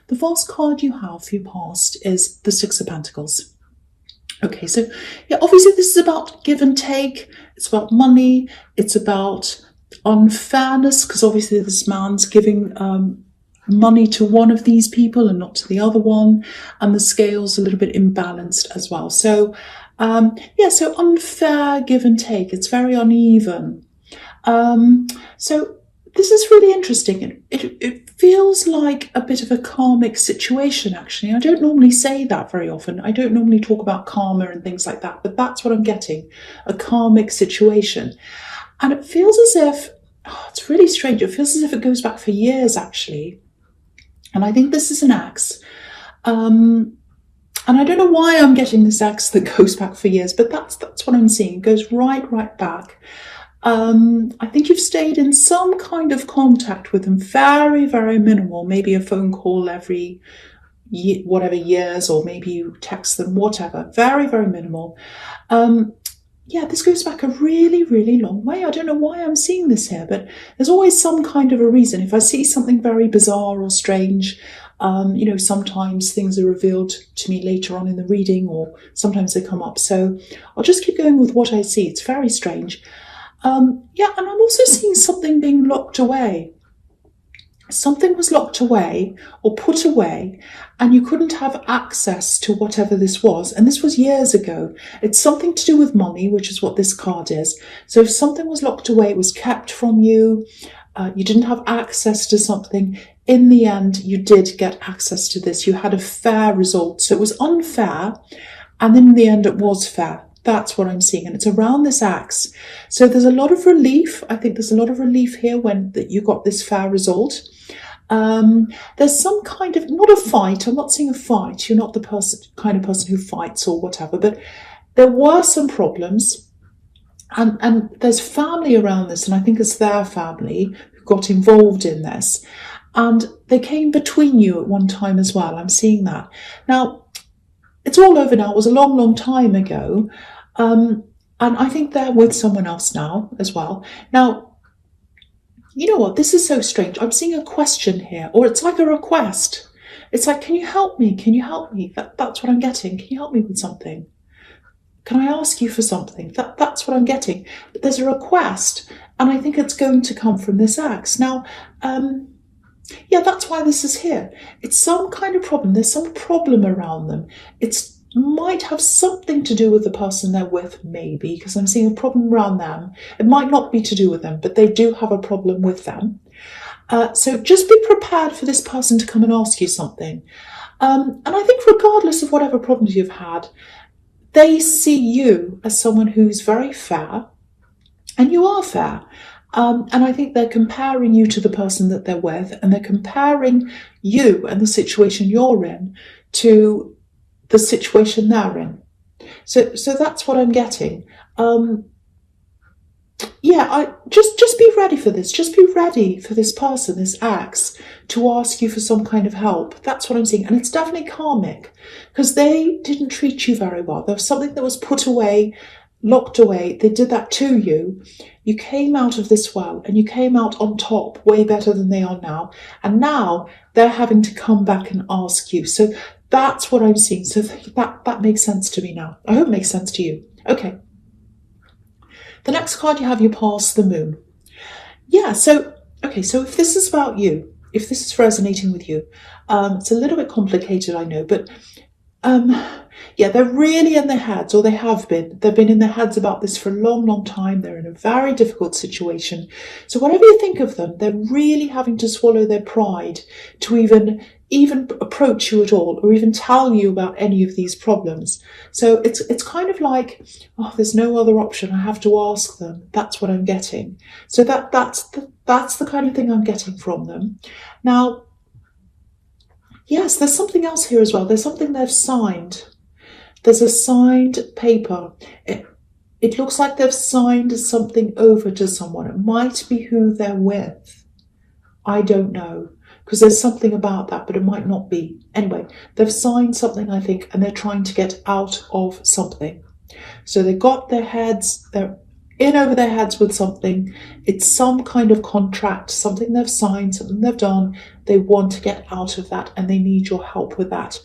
the first card you have for your past is the Six of Pentacles. Okay, so yeah, obviously this is about give and take. It's about money. It's about unfairness, because obviously this man's giving money to one of these people and not to the other one, and the scale's a little bit imbalanced as well. So yeah, so unfair give and take. It's very uneven. So this is really interesting. It feels like a bit of a karmic situation, actually. I don't normally say that very often. I don't normally talk about karma and things like that, but that's what I'm getting, a karmic situation. And it feels as if, it's really strange, it feels as if it goes back for years, actually. And I think this is an axe. And I don't know why I'm getting this axe that goes back for years, but that's what I'm seeing. It goes right back. I think you've stayed in some kind of contact with them, very, very minimal, maybe a phone call every whatever years, or maybe you text them, whatever, very, very minimal. Yeah, this goes back a really, really long way. I don't know why I'm seeing this here, but there's always some kind of a reason. If I see something very bizarre or strange, sometimes things are revealed to me later on in the reading, or sometimes they come up. So I'll just keep going with what I see. It's very strange. Yeah, and I'm also seeing something being locked away. Something was locked away or put away, and you couldn't have access to whatever this was. And this was years ago. It's something to do with money, which is what this card is. So if something was locked away, it was kept from you, you didn't have access to something. In the end, you did get access to this. You had a fair result. So it was unfair, and in the end, it was fair. That's what I'm seeing, and it's around this axe. So there's a lot of relief. I think there's a lot of relief here when that you got this fair result. There's some kind of, not a fight. I'm not seeing a fight. You're not the kind of person who fights or whatever, but there were some problems, and there's family around this, and I think it's their family who got involved in this, and they came between you at one time as well. I'm seeing that. Now, it's all over now. It was a long, long time ago. And I think they're with someone else now as well. Now, you know what? This is so strange. I'm seeing a question here, or it's like a request. It's like, can you help me? Can you help me? That's what I'm getting. Can you help me with something? Can I ask you for something? That's what I'm getting. But there's a request, and I think it's going to come from this axe. Now, yeah, that's why this is here. It's some kind of problem. There's some problem around them. It might have something to do with the person they're with, maybe, because I'm seeing a problem around them. It might not be to do with them, but they do have a problem with them. So just be prepared for this person to come and ask you something. And I think regardless of whatever problems you've had, they see you as someone who's very fair, and you are fair. And I think they're comparing you to the person that they're with, and they're comparing you and the situation you're in to the situation they're in. So that's what I'm getting. Yeah, just be ready for this. Just be ready for this person, this axe, to ask you for some kind of help. That's what I'm seeing. And it's definitely karmic, because they didn't treat you very well. There was something that was put away, locked away. They did that to you. You came out of this well, and you came out on top, way better than they are now. And now they're having to come back and ask you. So that's what I'm seeing. So that makes sense to me now. I hope it makes sense to you. Okay. The next card you have, you pass the moon. Yeah, so, okay, so if this is about you, if this is resonating with you, it's a little bit complicated, I know, but yeah, they're really in their heads, or they have been. They've been in their heads about this for a long, long time. They're in a very difficult situation. So whatever you think of them, they're really having to swallow their pride to even approach you at all, or even tell you about any of these problems. So it's kind of like, oh, there's no other option. I have to ask them. That's what I'm getting. So that's the kind of thing I'm getting from them. Now, yes, there's something else here as well. There's something they've signed. There's a signed paper. It looks like they've signed something over to someone. It might be who they're with. I don't know, because there's something about that, but it might not be. Anyway, they've signed something, I think, and they're trying to get out of something. So they got their heads, in over their heads with something. It's some kind of contract, something they've signed, something they've done. They want to get out of that and they need your help with that.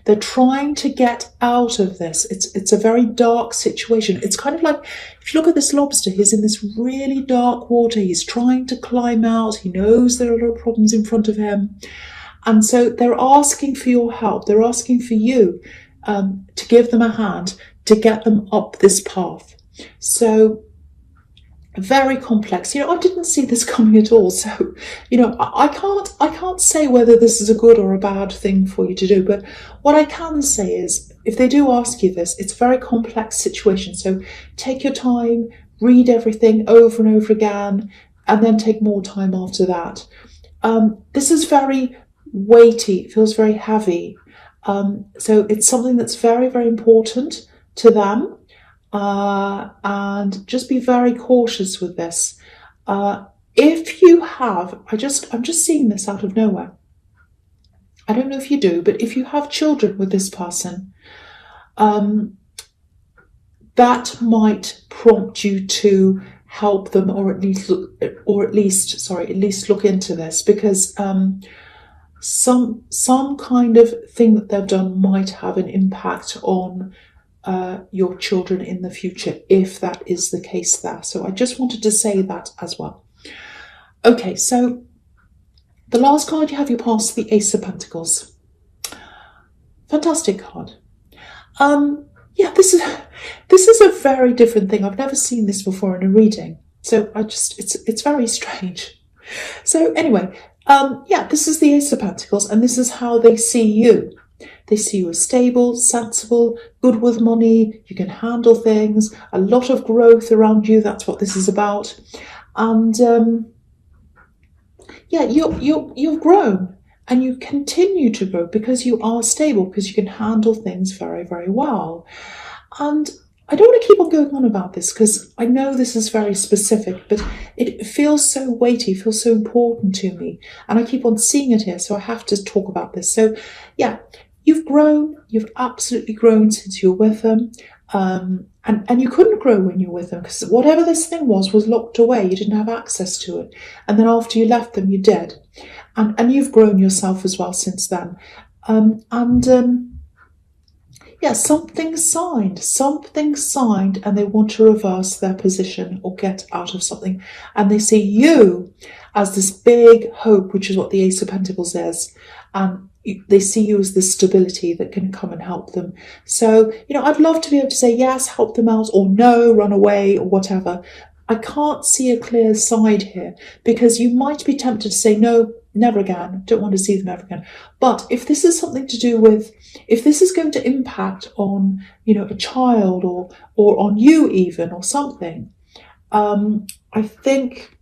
They're trying to get out of this. It's a very dark situation. It's kind of like, if you look at this lobster, he's in this really dark water. He's trying to climb out. He knows there are a lot of problems in front of him. And so they're asking for your help. They're asking for you to give them a hand to get them up this path. So very complex. I didn't see this coming at all. So, I can't say whether this is a good or a bad thing for you to do. But what I can say is, if they do ask you this, it's a very complex situation. So take your time, read everything over and over again, and then take more time after that. This is very weighty. It feels very heavy. So it's something that's very, very important to them. And just be very cautious with this. If you have, I'm just seeing this out of nowhere. I don't know if you do, but if you have children with this person, that might prompt you to help them, or at least look into this, because some kind of thing that they've done might have an impact on your children in the future, if that is the case there. So I just wanted to say that as well. Okay, so the last card you have, you pass the Ace of Pentacles. Fantastic card. Yeah, this is a very different thing. I've never seen this before in a reading. So it's very strange. So anyway, yeah, this is the Ace of Pentacles, and this is how they see you. They see you as stable, sensible, good with money. You can handle things, a lot of growth around you. That's what this is about. And yeah, you've grown, and you continue to grow because you are stable, because you can handle things very, very well. And I don't want to keep on going on about this, because I know this is very specific, but it feels so weighty, feels so important to me. And I keep on seeing it here, so I have to talk about this. So yeah, you've grown, you've absolutely grown since you were with them. And you couldn't grow when you were with them, because whatever this thing was locked away. You didn't have access to it. And then after you left them, you did. And you've grown yourself as well since then. Yeah, something's signed, and they want to reverse their position or get out of something. And they see you as this big hope, which is what the Ace of Pentacles is. And they see you as this stability that can come and help them. So, I'd love to be able to say, yes, help them out, or no, run away, or whatever. I can't see a clear side here, because you might be tempted to say, no, never again, don't want to see them ever again. But if this is something to do with, if this is going to impact on, a child or on you even, or something, I think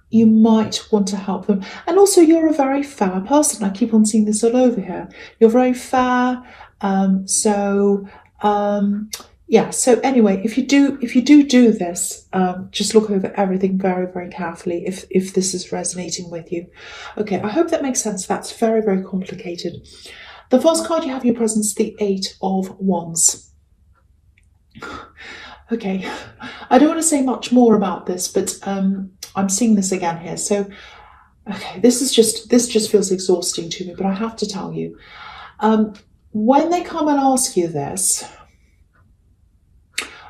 you might want to help them. And also, you're a very fair person. I keep on seeing this all over here. You're very fair. Yeah, so anyway, if you do this, just look over everything very, very carefully if this is resonating with you. Okay, I hope that makes sense. That's very, very complicated. The first card you have in your presence, the Eight of Wands. Okay, I don't want to say much more about this, but I'm seeing this again here. So, okay, this just feels exhausting to me, but I have to tell you, when they come and ask you this,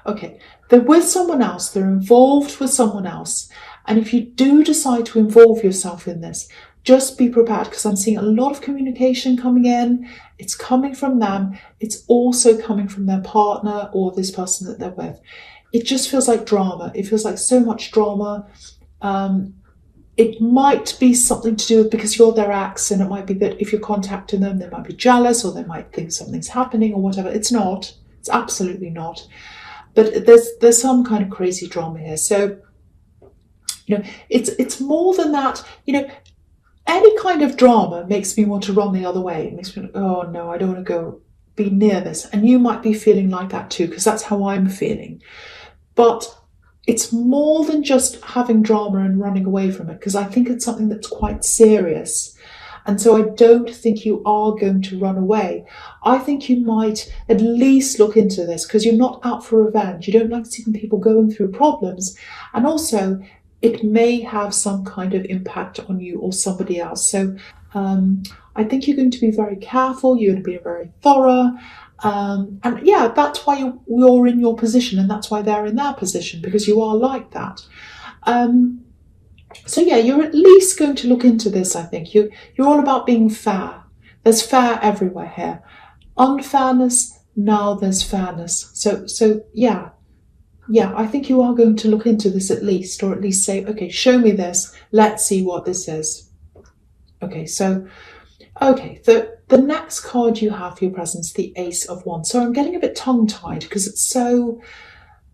okay, they're with someone else, they're involved with someone else. And if you do decide to involve yourself in this, just be prepared, because I'm seeing a lot of communication coming in. It's coming from them. It's also coming from their partner or this person that they're with. It just feels like drama. It feels like so much drama. It might be something to do with, because you're their ex, and it might be that if you're contacting them, they might be jealous, or they might think something's happening or whatever. It's not. It's absolutely not. But there's some kind of crazy drama here. So, it's more than that. Any kind of drama makes me want to run the other way. It makes me, oh no, I don't want to go be near this. And you might be feeling like that too, because that's how I'm feeling. But it's more than just having drama and running away from it, because I think it's something that's quite serious. And so I don't think you are going to run away. I think you might at least look into this because you're not out for revenge. You don't like seeing people going through problems. And also, it may have some kind of impact on you or somebody else. So I think you're going to be very careful. You're going to be very thorough. And yeah, that's why you're in your position, and that's why they're in their position, because you are like that. So yeah, you're at least going to look into this, I think. You're all about being fair. There's fair everywhere here. Unfairness, now there's fairness. So yeah, I think you are going to look into this at least, or at least say, okay, show me this. Let's see what this is. Okay, the next card you have for your presence, the Ace of Wands. So I'm getting a bit tongue-tied because it's so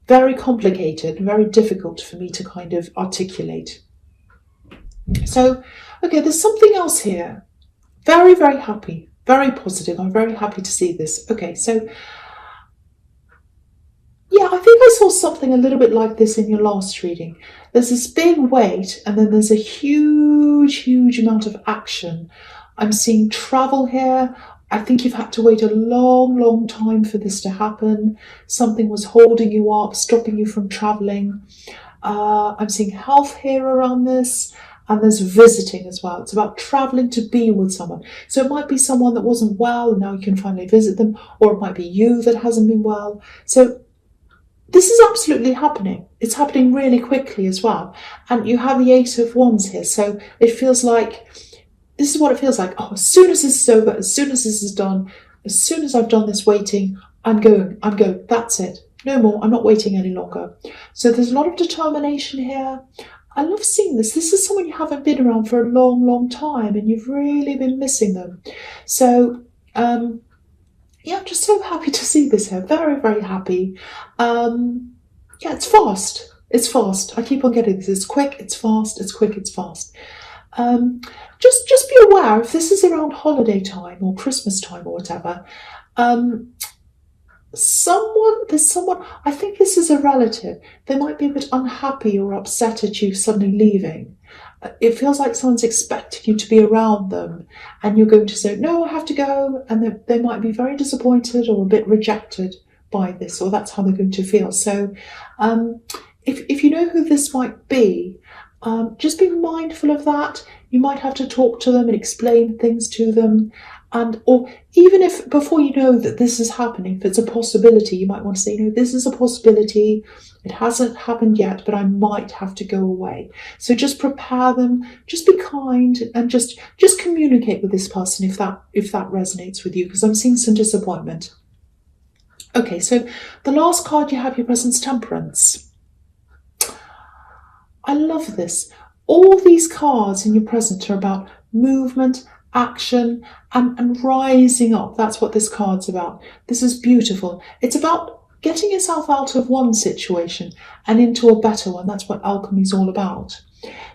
very complicated, very difficult for me to kind of articulate. So, okay, there's something else here. Very, very happy, very positive. I'm very happy to see this. Okay, so yeah, I think I saw something a little bit like this in your last reading. There's this big weight, and then there's a huge, huge amount of action. I'm seeing travel here. I think you've had to wait a long, long time for this to happen. Something was holding you up, stopping you from traveling. I'm seeing health here around this. And there's visiting as well. It's about traveling to be with someone. So it might be someone that wasn't well and now you can finally visit them, or it might be you that hasn't been well. So this is absolutely happening. It's happening really quickly as well. And you have the Eight of Wands here. So it feels like, this is what it feels like. Oh, as soon as this is over, as soon as this is done, as soon as I've done this waiting, I'm going. That's it. No more. I'm not waiting any longer. So there's a lot of determination here. I love seeing this. This is someone you haven't been around for a long, long time, and you've really been missing them. So, yeah, I'm just so happy to see this here. Very, very happy. Yeah, it's fast. It's fast. I keep on getting this. It's quick, it's fast, it's quick, it's fast. Just be aware, if this is around holiday time or Christmas time or whatever, there's someone, I think this is a relative. They might be a bit unhappy or upset at you suddenly leaving. It feels like someone's expecting you to be around them, and you're going to say, no, I have to go. And they might be very disappointed or a bit rejected by this, or that's how they're going to feel. So if you know who this might be, just be mindful of that. You might have to talk to them and explain things to them. Or even if before you know that this is happening, if it's a possibility, you might want to say, this is a possibility. It hasn't happened yet, but I might have to go away. So just prepare them, just be kind, and just communicate with this person if that resonates with you, because I'm seeing some disappointment. Okay, so the last card you have, your presence, Temperance. I love this. All these cards in your present are about movement, action, and rising up. That's what this card's about. This is beautiful. It's about getting yourself out of one situation and into a better one. That's what alchemy is all about.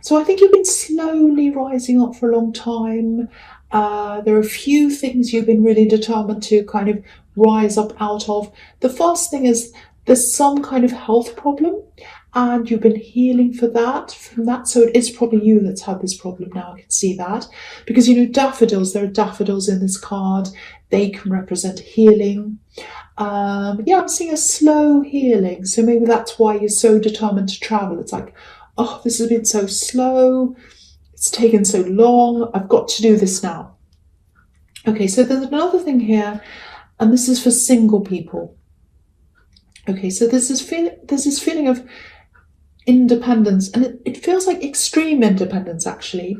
So I think you've been slowly rising up for a long time. There are a few things you've been really determined to kind of rise up out of. The first thing is there's some kind of health problem, and you've been healing from that. So it is probably you that's had this problem now. I can see that. Because, daffodils, there are daffodils in this card. They can represent healing. Yeah, I'm seeing a slow healing. So maybe that's why you're so determined to travel. It's like, oh, this has been so slow. It's taken so long. I've got to do this now. Okay, so there's another thing here, and this is for single people. Okay, so there's this feeling of independence, and it feels like extreme independence, actually.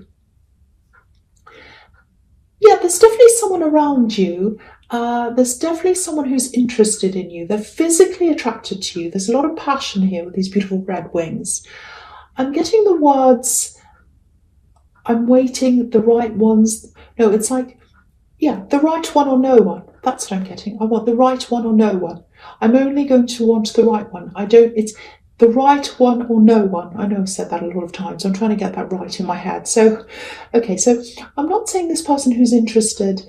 Yeah, there's definitely someone around you. There's definitely someone who's interested in you. They're physically attracted to you. There's a lot of passion here with these beautiful red wings. I'm getting the words, I'm waiting, the right ones. No, it's like, yeah, the right one or no one. That's what I'm getting. I want the right one or no one. I'm only going to want the right one. It's the right one or no one. I know I've said that a lot of times. I'm trying to get that right in my head. So, okay, so I'm not saying this person who's interested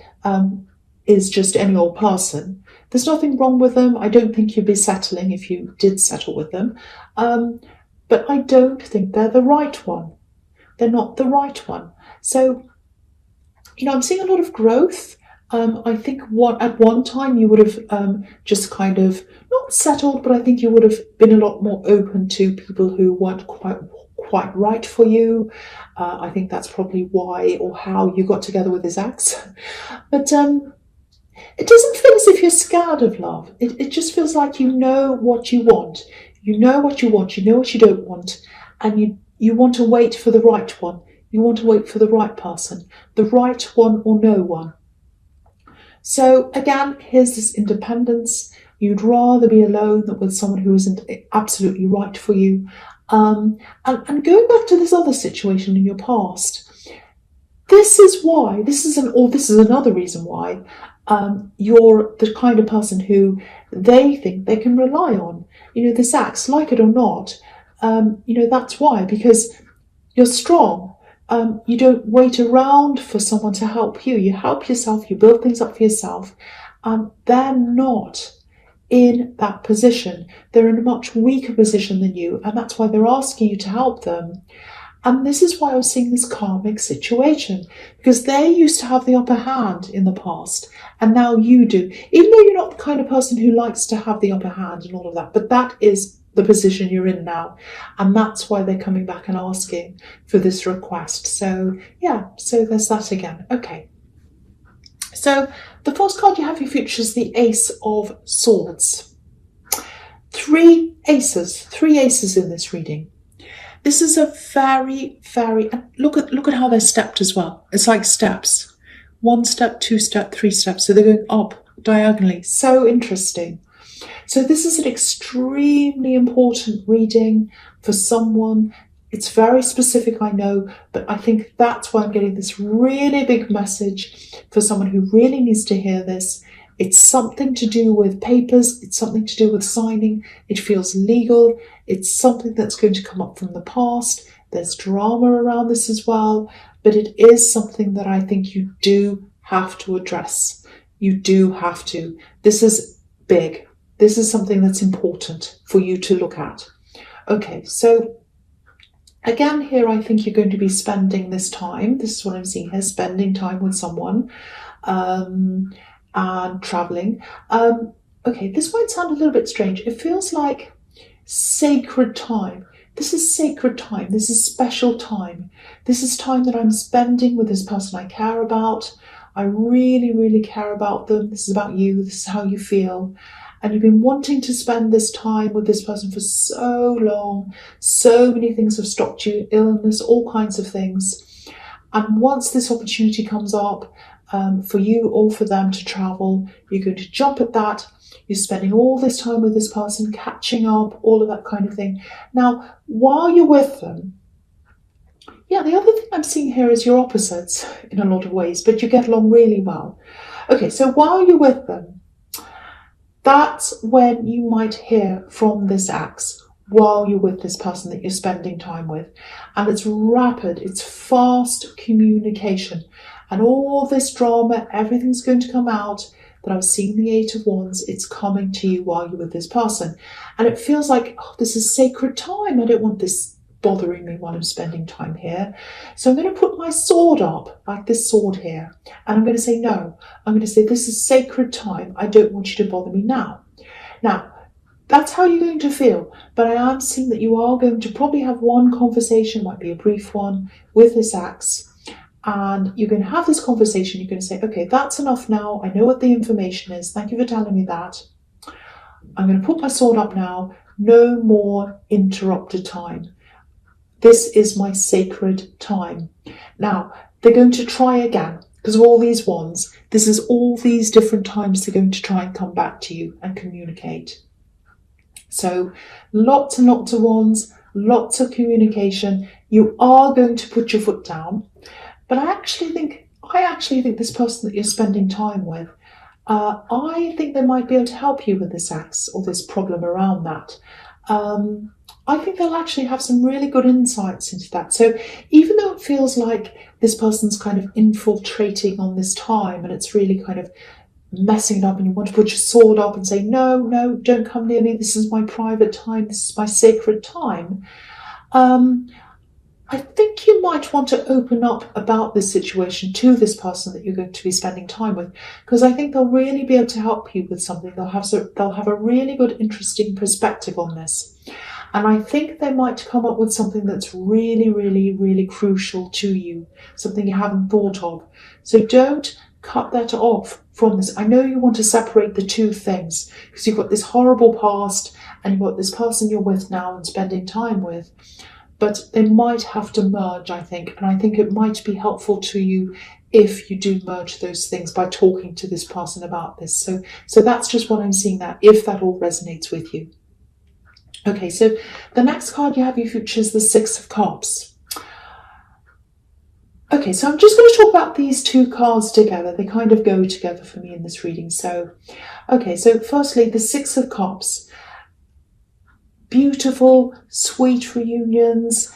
is just any old person. There's nothing wrong with them. I don't think you'd be settling if you did settle with them. But I don't think they're the right one. They're not the right one. So, I'm seeing a lot of growth. I think at one time you would have just kind of not settled, but I think you would have been a lot more open to people who weren't quite right for you. I think that's probably why or how you got together with his ex. But it doesn't feel as if you're scared of love. It just feels like you know what you want. You know what you want. You know what you don't want, and you want to wait for the right one. You want to wait for the right person, the right one or no one. So again, here's this independence. You'd rather be alone than with someone who isn't absolutely right for you. And going back to this other situation in your past, this is another reason why you're the kind of person who they think they can rely on. This acts, like it or not, that's why, because you're strong. You don't wait around for someone to help you. You help yourself, you build things up for yourself. They're not in that position. They're in a much weaker position than you, and that's why they're asking you to help them. And this is why I was seeing this karmic situation, because they used to have the upper hand in the past, and now you do. Even though you're not the kind of person who likes to have the upper hand and all of that, but that is the position you're in now, and that's why they're coming back and asking for this request. So there's that again. Okay, so the first card you have your future is the Ace of Swords. Three aces in this reading. This is a very look at how they're stepped as well. It's like steps. 1 step, 2 step, 3 steps, so they're going up diagonally. So interesting. So this is an extremely important reading for someone. It's very specific, I know, but I think that's why I'm getting this really big message for someone who really needs to hear this. It's something to do with papers. It's something to do with signing. It feels legal. It's something that's going to come up from the past. There's drama around this as well, but it is something that I think you do have to address. You do have to. This is big. This is something that's important for you to look at. Okay, so again here I think you're going to be spending this time. This is what I'm seeing here, spending time with someone and traveling. Okay, this might sound a little bit strange. It feels like sacred time. This is sacred time. This is special time. This is time that I'm spending with this person I care about. I really care about them. This is about you. This is how you feel. And you've been wanting to spend this time with this person for so long. So many things have stopped you, illness, all kinds of things. And once this opportunity comes up for you or for them to travel, you're going to jump at that. You're spending all this time with this person, catching up, all of that kind of thing. Now, while you're with them, the other thing I'm seeing here is you're opposites in a lot of ways, but you get along really well. Okay, so while you're with them, that's when you might hear from this axe while you're with this person that you're spending time with. And it's rapid, it's fast communication. And all this drama, everything's going to come out. That I was seeing the 8 of Wands, it's coming to you while you're with this person. And it feels like, oh, this is sacred time. I don't want this bothering me while I'm spending time here. So I'm going to put my sword up, like this sword here. And I'm going to say, no. I'm going to say, this is sacred time. I don't want you to bother me now. Now, that's how you're going to feel. But I am seeing that you are going to probably have one conversation, might be a brief one, with this axe. And you're going to have this conversation. You're going to say, okay, that's enough now. I know what the information is. Thank you for telling me that. I'm going to put my sword up now. No more interrupted time. This is my sacred time. Now, they're going to try again because of all these wands. This is all these different times they're going to try and come back to you and communicate. So lots and lots of wands, lots of communication. You are going to put your foot down. But I actually think this person that you're spending time with, I think they might be able to help you with this axe or this problem around that. I think they'll actually have some really good insights into that. So even though it feels like this person's kind of infiltrating on this time and it's really kind of messing it up and you want to put your sword up and say, no, don't come near me. This is my private time. This is my sacred time. I think you might want to open up about this situation to this person that you're going to be spending time with, because I think they'll really be able to help you with something. They'll have a really good, interesting perspective on this. And I think they might come up with something that's really, really, really crucial to you, something you haven't thought of. So don't cut that off from this. I know you want to separate the two things because you've got this horrible past and you've got this person you're with now and spending time with. But they might have to merge, I think. And I think it might be helpful to you if you do merge those things by talking to this person about this. So that's just what I'm seeing there, if that all resonates with you. Okay, so the next card you have you features the Six of Cups. Okay, so I'm just going to talk about these two cards together. They kind of go together for me in this reading. So firstly, the Six of Cups. Beautiful, sweet reunions,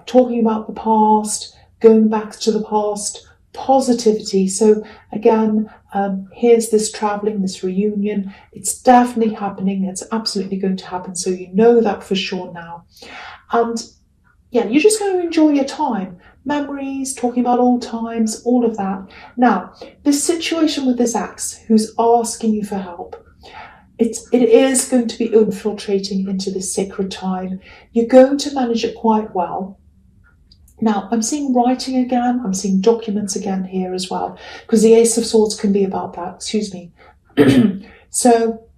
talking about the past, going back to the past, positivity. So again, here's this traveling, this reunion. It's definitely happening. It's absolutely going to happen. So you know that for sure now. And yeah, you're just going to enjoy your time. Memories, talking about old times, all of that. Now, this situation with this ex who's asking you for help, it is going to be infiltrating into this sacred time. You're going to manage it quite well. Now, I'm seeing writing again. I'm seeing documents again here as well, because the Ace of Swords can be about that. Excuse me. So,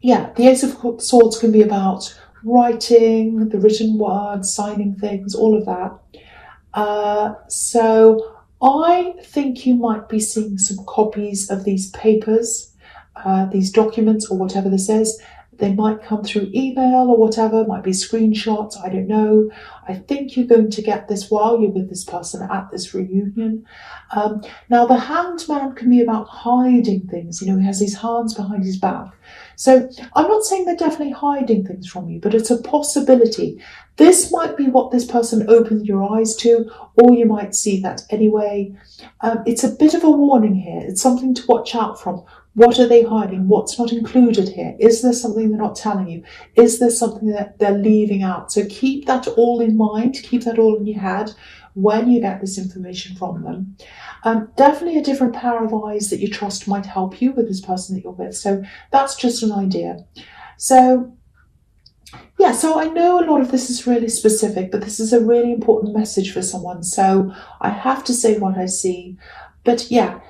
yeah, the Ace of Swords can be about writing, the written word, signing things, all of that. So I think you might be seeing some copies of these papers, these documents, or whatever this is. They might come through email or whatever, might be screenshots, I don't know. I think you're going to get this while you're with this person at this reunion. Now, the Hanged Man can be about hiding things. You know, he has his hands behind his back. So I'm not saying they're definitely hiding things from you, but it's a possibility. This might be what this person opened your eyes to, or you might see that anyway. It's a bit of a warning here. It's something to watch out from. What are they hiding? What's not included here? Is there something they're not telling you? Is there something that they're leaving out? So keep that all in mind, keep that all in your head when you get this information from them. Definitely a different pair of eyes that you trust might help you with this person that you're with. So that's just an idea. So yeah, so I know a lot of this is really specific, but this is a really important message for someone. So I have to say what I see. But yeah,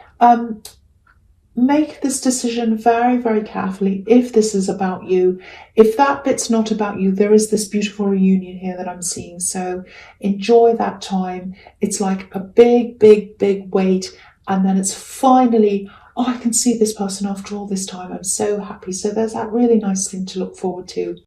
make this decision very, very carefully if this is about you. If that bit's not about you, there is this beautiful reunion here that I'm seeing. So enjoy that time. It's like a big, big, big wait. And then it's finally, oh, I can see this person after all this time. I'm so happy. So there's that really nice thing to look forward to.